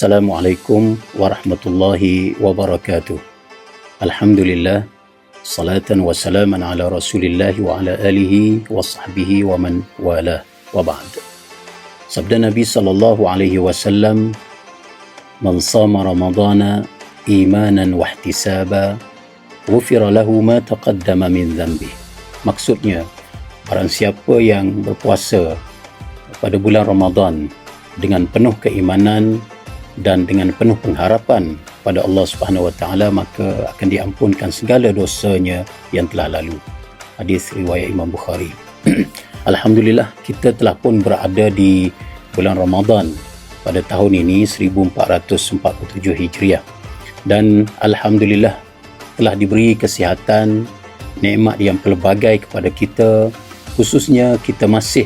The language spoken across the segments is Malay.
Assalamualaikum warahmatullahi wabarakatuh. Alhamdulillah, salatan wa salaman ala Rasulillah wa ala alihi wa sahbihi wa man wala wa ba'd. Sabda Nabi sallallahu alaihi wasallam, "Man sama Ramadana imanan wa ihtisaba, ghufira lahu ma taqaddama min dhanbi." Maksudnya, barang siapa yang berpuasa pada bulan Ramadan dengan penuh keimanan dan dengan penuh pengharapan pada Allah Subhanahu Wa Taala, maka akan diampunkan segala dosanya yang telah lalu. Hadis riwayat Imam Bukhari. Alhamdulillah, kita telah pun berada di bulan Ramadan pada tahun ini 1447 Hijriah, dan alhamdulillah telah diberi kesihatan, nikmat yang pelbagai kepada kita, khususnya kita masih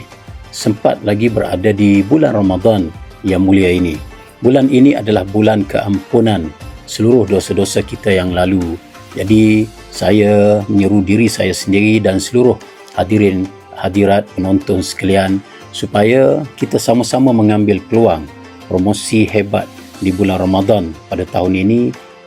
sempat lagi berada di bulan Ramadan yang mulia ini. Bulan ini adalah bulan keampunan seluruh dosa-dosa kita yang lalu. Jadi saya menyeru diri saya sendiri dan seluruh hadirin hadirat penonton sekalian supaya kita sama-sama mengambil peluang promosi hebat di bulan Ramadan pada tahun ini,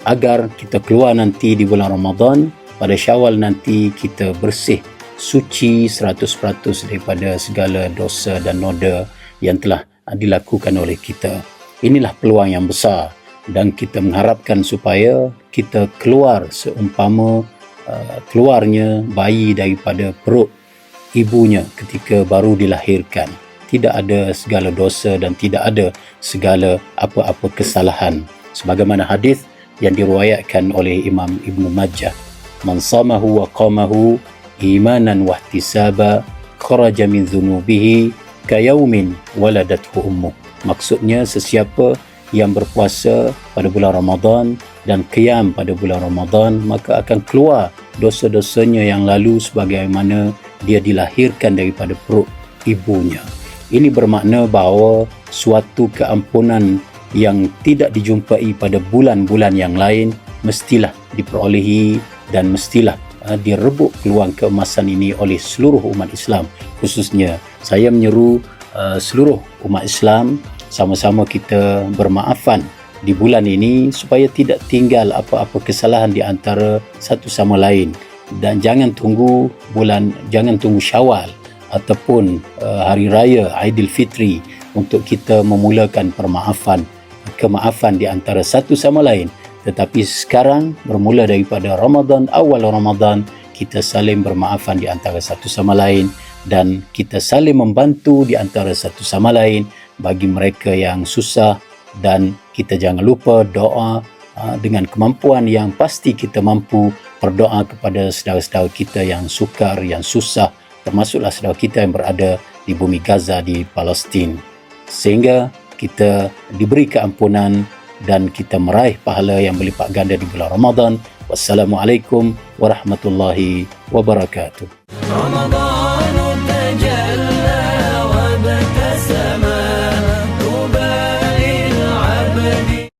agar kita keluar nanti di bulan Ramadan pada Syawal nanti kita bersih, suci 100% daripada segala dosa dan noda yang telah dilakukan oleh kita. Inilah peluang yang besar, dan kita mengharapkan supaya kita keluar seumpama keluarnya bayi daripada perut ibunya ketika baru dilahirkan. Tidak ada segala dosa dan tidak ada segala apa-apa kesalahan. Sebagaimana hadis yang diriwayatkan oleh Imam Ibn Majah, "Man samahu wa qamahu imanan wa ihtisaba, kharaja min dhunubihi kayaumin waladathu ummuh." Maksudnya, sesiapa yang berpuasa pada bulan Ramadan dan qiyam pada bulan Ramadan, maka akan keluar dosa-dosanya yang lalu sebagaimana dia dilahirkan daripada perut ibunya. Ini bermakna bahawa suatu keampunan yang tidak dijumpai pada bulan-bulan yang lain mestilah diperolehi dan mestilah direbut peluang keemasan ini oleh seluruh umat Islam. Khususnya saya menyeru seluruh umat Islam sama-sama kita bermaafan di bulan ini supaya tidak tinggal apa-apa kesalahan di antara satu sama lain, dan jangan tunggu Syawal ataupun hari raya Aidilfitri untuk kita memulakan kemaafan di antara satu sama lain. Tetapi sekarang bermula daripada Ramadan, awal Ramadan, kita saling bermaafan di antara satu sama lain, dan kita saling membantu di antara satu sama lain bagi mereka yang susah. Dan kita jangan lupa doa dengan kemampuan yang pasti kita mampu berdoa kepada saudara-saudara kita yang sukar, yang susah, termasuklah saudara kita yang berada di bumi Gaza, di Palestin, sehingga kita diberi keampunan dan kita meraih pahala yang berlipat ganda di bulan Ramadan. Wassalamualaikum warahmatullahi wabarakatuh.